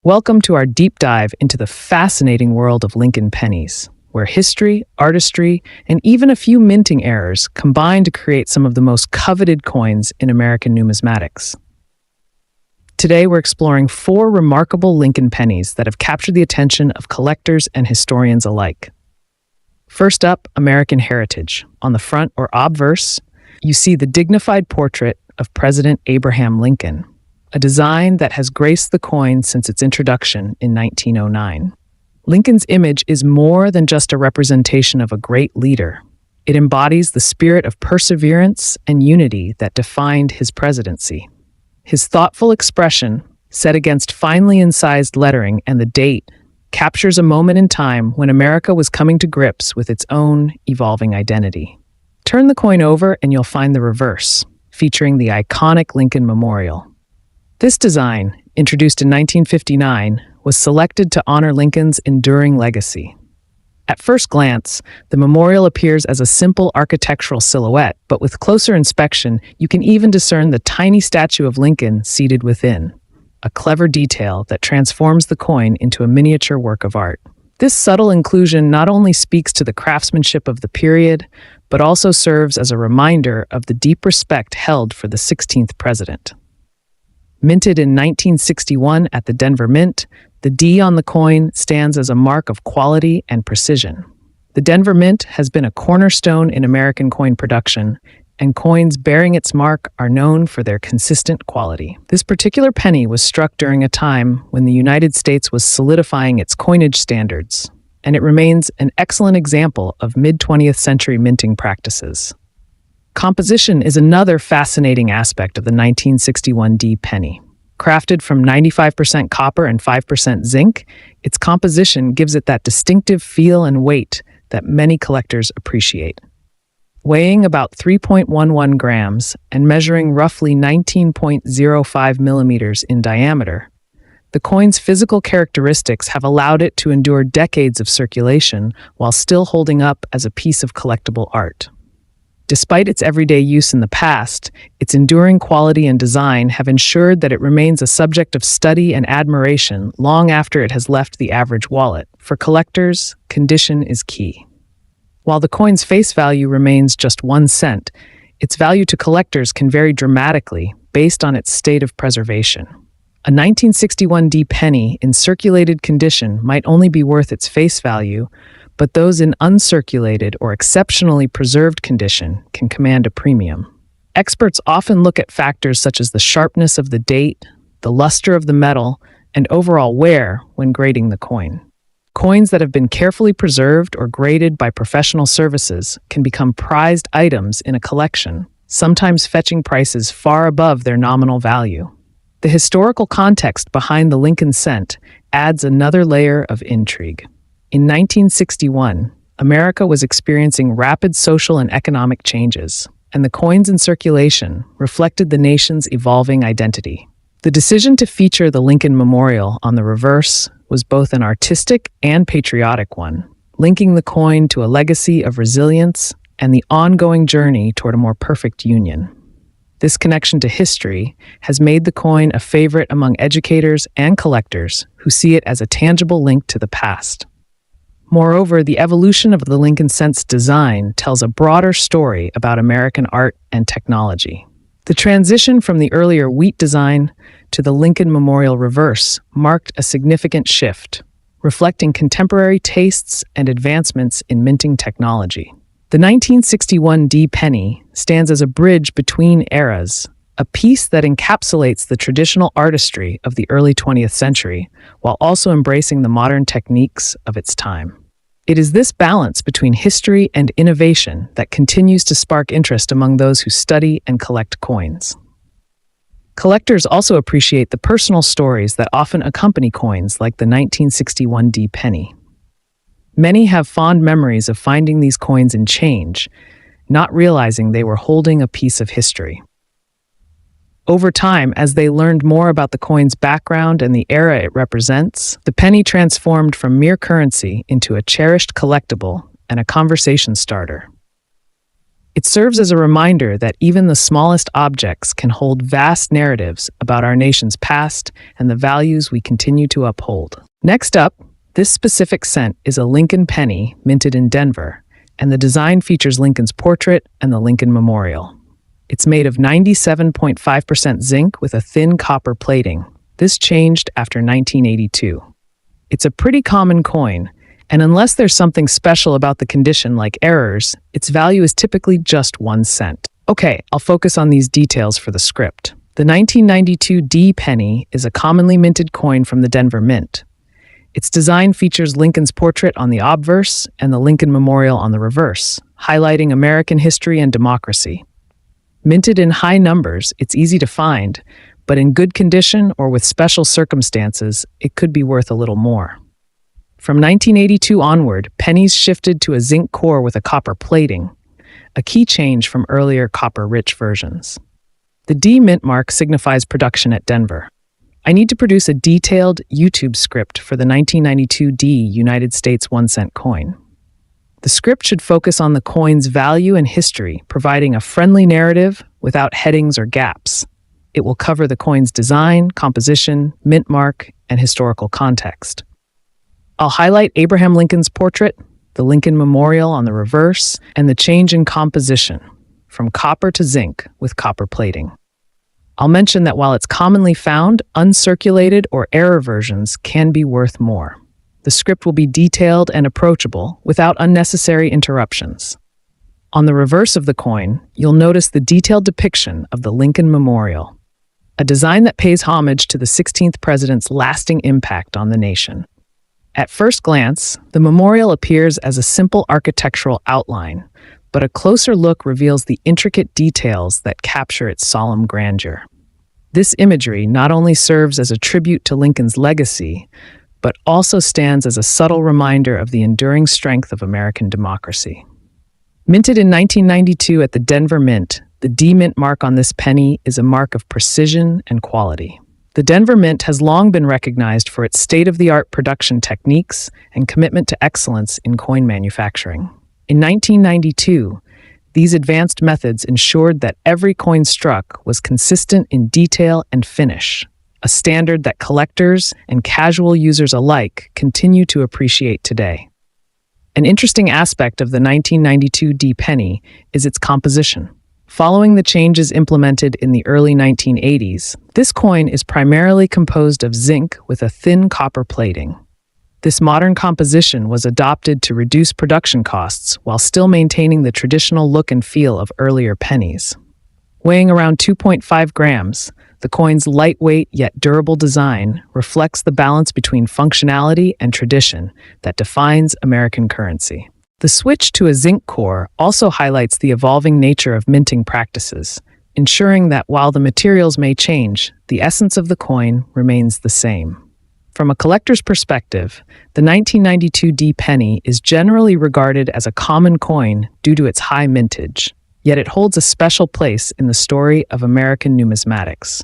Welcome to our deep dive into the fascinating world of Lincoln pennies, where history, artistry, and even a few minting errors combine to create some of the most coveted coins in American numismatics. Today, we're exploring four remarkable Lincoln pennies that have captured the attention of collectors and historians alike. First up, American heritage. On the front, or obverse, you see the dignified portrait of President Abraham Lincoln, a design that has graced the coin since its introduction in 1909. Lincoln's image is more than just a representation of a great leader. It embodies the spirit of perseverance and unity that defined his presidency. His thoughtful expression, set against finely incised lettering and the date, captures a moment in time when America was coming to grips with its own evolving identity. Turn the coin over and you'll find the reverse, featuring the iconic Lincoln Memorial. This design, introduced in 1959, was selected to honor Lincoln's enduring legacy. At first glance, the memorial appears as a simple architectural silhouette, but with closer inspection, you can even discern the tiny statue of Lincoln seated within, a clever detail that transforms the coin into a miniature work of art. This subtle inclusion not only speaks to the craftsmanship of the period, but also serves as a reminder of the deep respect held for the 16th president. Minted in 1961 at the Denver Mint, the D on the coin stands as a mark of quality and precision. The Denver Mint has been a cornerstone in American coin production, and coins bearing its mark are known for their consistent quality. This particular penny was struck during a time when the United States was solidifying its coinage standards, and it remains an excellent example of mid-20th century minting practices. Composition is another fascinating aspect of the 1961 D penny. Crafted from 95% copper and 5% zinc, its composition gives it that distinctive feel and weight that many collectors appreciate. Weighing about 3.11 grams and measuring roughly 19.05 millimeters in diameter, the coin's physical characteristics have allowed it to endure decades of circulation while still holding up as a piece of collectible art. Despite its everyday use in the past, its enduring quality and design have ensured that it remains a subject of study and admiration long after it has left the average wallet. For collectors, condition is key. While the coin's face value remains just 1 cent, its value to collectors can vary dramatically based on its state of preservation. A 1961 D penny in circulated condition might only be worth its face value, but those in uncirculated or exceptionally preserved condition can command a premium. Experts often look at factors such as the sharpness of the date, the luster of the metal, and overall wear when grading the coin. Coins that have been carefully preserved or graded by professional services can become prized items in a collection, sometimes fetching prices far above their nominal value. The historical context behind the Lincoln cent adds another layer of intrigue. In 1961, America was experiencing rapid social and economic changes, and the coins in circulation reflected the nation's evolving identity. The decision to feature the Lincoln Memorial on the reverse was both an artistic and patriotic one, linking the coin to a legacy of resilience and the ongoing journey toward a more perfect union. This connection to history has made the coin a favorite among educators and collectors who see it as a tangible link to the past. Moreover, the evolution of the Lincoln cent's design tells a broader story about American art and technology. The transition from the earlier wheat design to the Lincoln Memorial reverse marked a significant shift, reflecting contemporary tastes and advancements in minting technology. The 1961 D penny stands as a bridge between eras, a piece that encapsulates the traditional artistry of the early 20th century while also embracing the modern techniques of its time. It is this balance between history and innovation that continues to spark interest among those who study and collect coins. Collectors also appreciate the personal stories that often accompany coins like the 1961 D penny. Many have fond memories of finding these coins in change, not realizing they were holding a piece of history. Over time, as they learned more about the coin's background and the era it represents, the penny transformed from mere currency into a cherished collectible and a conversation starter. It serves as a reminder that even the smallest objects can hold vast narratives about our nation's past and the values we continue to uphold. Next up, this specific cent is a Lincoln penny minted in Denver, and the design features Lincoln's portrait and the Lincoln Memorial. It's made of 97.5% zinc with a thin copper plating. This changed after 1982. It's a pretty common coin, and unless there's something special about the condition like errors, its value is typically just 1 cent. Okay, I'll focus on these details for the script. The 1992 D penny is a commonly minted coin from the Denver Mint. Its design features Lincoln's portrait on the obverse and the Lincoln Memorial on the reverse, highlighting American history and democracy. Minted in high numbers, it's easy to find, but in good condition or with special circumstances, it could be worth a little more. From 1982 onward, pennies shifted to a zinc core with a copper plating, a key change from earlier copper-rich versions. The D mint mark signifies production at Denver. I need to produce a detailed YouTube script for the 1992 D United States 1-cent coin. The script should focus on the coin's value and history, providing a friendly narrative without headings or gaps. It will cover the coin's design, composition, mint mark, and historical context. I'll highlight Abraham Lincoln's portrait, the Lincoln Memorial on the reverse, and the change in composition, from copper to zinc with copper plating. I'll mention that while it's commonly found, uncirculated or error versions can be worth more. The script will be detailed and approachable without unnecessary interruptions. On the reverse of the coin, you'll notice the detailed depiction of the Lincoln Memorial, a design that pays homage to the 16th president's lasting impact on the nation. At first glance, the memorial appears as a simple architectural outline, but a closer look reveals the intricate details that capture its solemn grandeur. This imagery not only serves as a tribute to Lincoln's legacy, but also stands as a subtle reminder of the enduring strength of American democracy. Minted in 1992 at the Denver Mint, the D Mint mark on this penny is a mark of precision and quality. The Denver Mint has long been recognized for its state-of-the-art production techniques and commitment to excellence in coin manufacturing. In 1992, these advanced methods ensured that every coin struck was consistent in detail and finish, a standard that collectors and casual users alike continue to appreciate today. An interesting aspect of the 1992 D penny is its composition. Following the changes implemented in the early 1980s, this coin is primarily composed of zinc with a thin copper plating. This modern composition was adopted to reduce production costs while still maintaining the traditional look and feel of earlier pennies. Weighing around 2.5 grams, the coin's lightweight yet durable design reflects the balance between functionality and tradition that defines American currency. The switch to a zinc core also highlights the evolving nature of minting practices, ensuring that while the materials may change, the essence of the coin remains the same. From a collector's perspective, the 1992 D penny is generally regarded as a common coin due to its high mintage, yet it holds a special place in the story of American numismatics.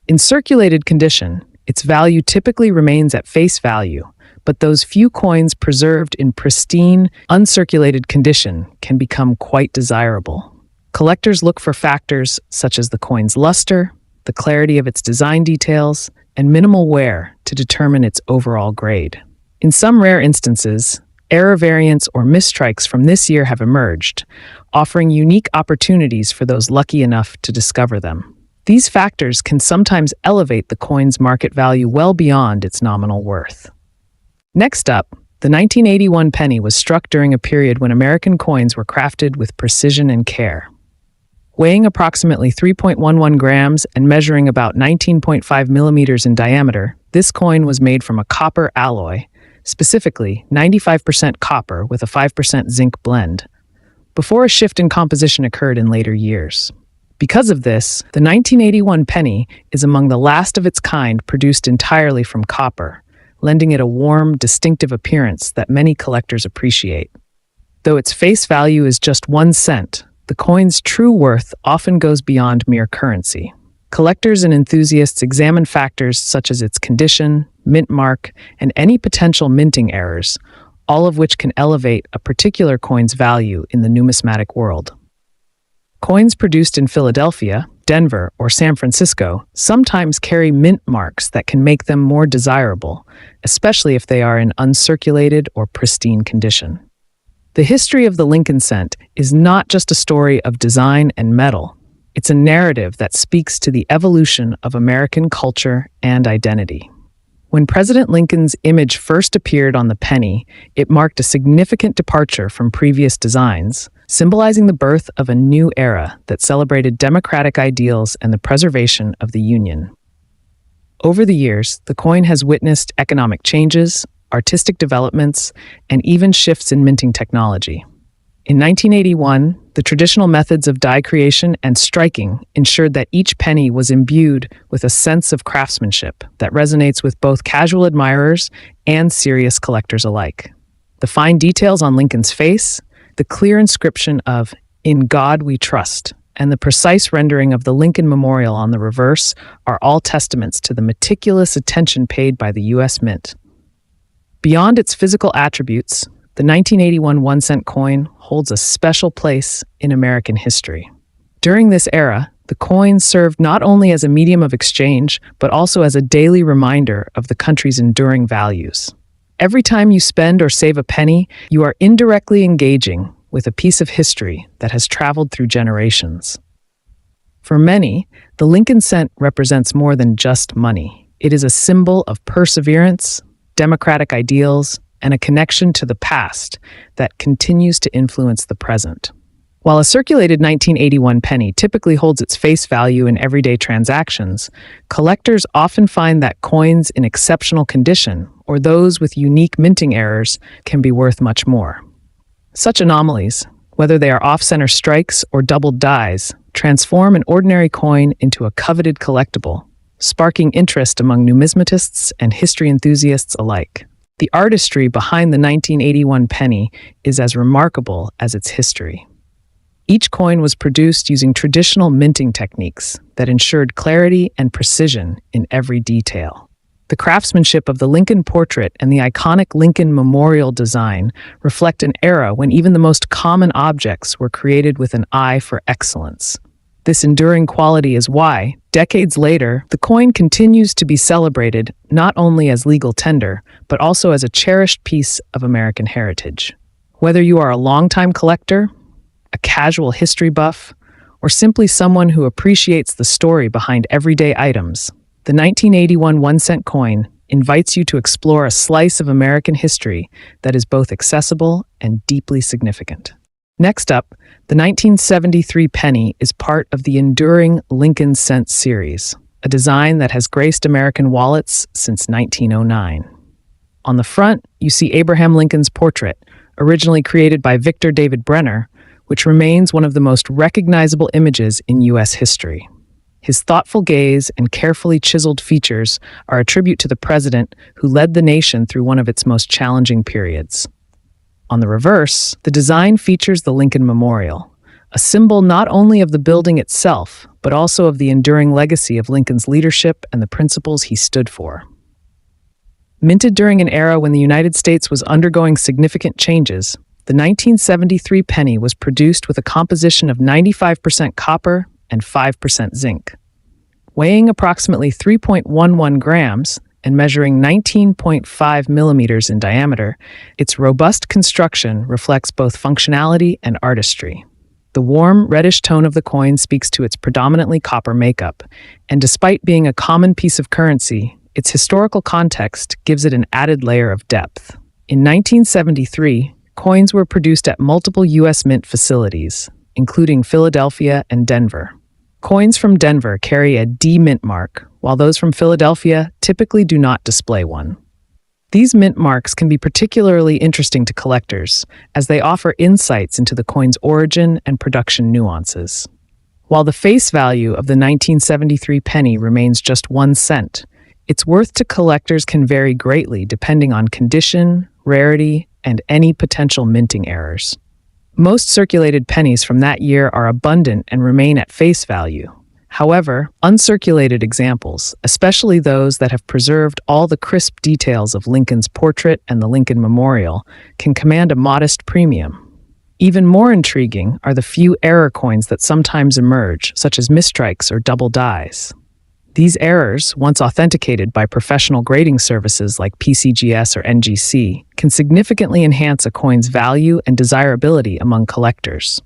In circulated condition, its value typically remains at face value, but those few coins preserved in pristine, uncirculated condition can become quite desirable. Collectors look for factors such as the coin's luster, the clarity of its design details, and minimal wear to determine its overall grade. In some rare instances, error variants or mistrikes from this year have emerged, offering unique opportunities for those lucky enough to discover them. These factors can sometimes elevate the coin's market value well beyond its nominal worth. Next up, the 1981 penny was struck during a period when American coins were crafted with precision and care. Weighing approximately 3.11 grams and measuring about 19.5 millimeters in diameter, this coin was made from a copper alloy, specifically 95% copper with a 5% zinc blend, before a shift in composition occurred in later years. Because of this, the 1981 penny is among the last of its kind produced entirely from copper, lending it a warm, distinctive appearance that many collectors appreciate. Though its face value is just 1 cent, the coin's true worth often goes beyond mere currency. Collectors and enthusiasts examine factors such as its condition, mint mark, and any potential minting errors, all of which can elevate a particular coin's value in the numismatic world. Coins produced in Philadelphia, Denver, or San Francisco sometimes carry mint marks that can make them more desirable, especially if they are in uncirculated or pristine condition. The history of the Lincoln cent is not just a story of design and metal. It's a narrative that speaks to the evolution of American culture and identity. When President Lincoln's image first appeared on the penny, it marked a significant departure from previous designs, symbolizing the birth of a new era that celebrated democratic ideals and the preservation of the Union. Over the years, the coin has witnessed economic changes, artistic developments, and even shifts in minting technology. In 1981, the traditional methods of die creation and striking ensured that each penny was imbued with a sense of craftsmanship that resonates with both casual admirers and serious collectors alike. The fine details on Lincoln's face, the clear inscription of "In God We Trust," and the precise rendering of the Lincoln Memorial on the reverse are all testaments to the meticulous attention paid by the U.S. Mint. Beyond its physical attributes, the 1981 1-cent coin holds a special place in American history. During this era, the coin served not only as a medium of exchange, but also as a daily reminder of the country's enduring values. Every time you spend or save a penny, you are indirectly engaging with a piece of history that has traveled through generations. For many, the Lincoln cent represents more than just money. It is a symbol of perseverance, democratic ideals, and a connection to the past that continues to influence the present. While a circulated 1981 penny typically holds its face value in everyday transactions, collectors often find that coins in exceptional condition, or those with unique minting errors, can be worth much more. Such anomalies, whether they are off-center strikes or doubled dies, transform an ordinary coin into a coveted collectible, sparking interest among numismatists and history enthusiasts alike. The artistry behind the 1981 penny is as remarkable as its history. Each coin was produced using traditional minting techniques that ensured clarity and precision in every detail. The craftsmanship of the Lincoln portrait and the iconic Lincoln Memorial design reflect an era when even the most common objects were created with an eye for excellence. This enduring quality is why, decades later, the coin continues to be celebrated not only as legal tender, but also as a cherished piece of American heritage. Whether you are a longtime collector, a casual history buff, or simply someone who appreciates the story behind everyday items, the 1981 1-cent coin invites you to explore a slice of American history that is both accessible and deeply significant. Next up, the 1973 penny is part of the enduring Lincoln cent series, a design that has graced American wallets since 1909. On the front, you see Abraham Lincoln's portrait, originally created by Victor David Brenner, which remains one of the most recognizable images in U.S. history. His thoughtful gaze and carefully chiseled features are a tribute to the president who led the nation through one of its most challenging periods. On the reverse, the design features the Lincoln Memorial, a symbol not only of the building itself, but also of the enduring legacy of Lincoln's leadership and the principles he stood for. Minted during an era when the United States was undergoing significant changes, the 1973 penny was produced with a composition of 95% copper and 5% zinc. Weighing approximately 3.11 grams, and measuring 19.5 millimeters in diameter, its robust construction reflects both functionality and artistry. The warm, reddish tone of the coin speaks to its predominantly copper makeup, and despite being a common piece of currency, its historical context gives it an added layer of depth. In 1973, coins were produced at multiple U.S. Mint facilities, including Philadelphia and Denver. Coins from Denver carry a D mint mark, while those from Philadelphia typically do not display one. These mint marks can be particularly interesting to collectors, as they offer insights into the coin's origin and production nuances. While the face value of the 1973 penny remains just 1 cent, its worth to collectors can vary greatly depending on condition, rarity, and any potential minting errors. Most circulated pennies from that year are abundant and remain at face value. However, uncirculated examples, especially those that have preserved all the crisp details of Lincoln's portrait and the Lincoln Memorial, can command a modest premium. Even more intriguing are the few error coins that sometimes emerge, such as misstrikes or double dies. These errors, once authenticated by professional grading services like PCGS or NGC, can significantly enhance a coin's value and desirability among collectors.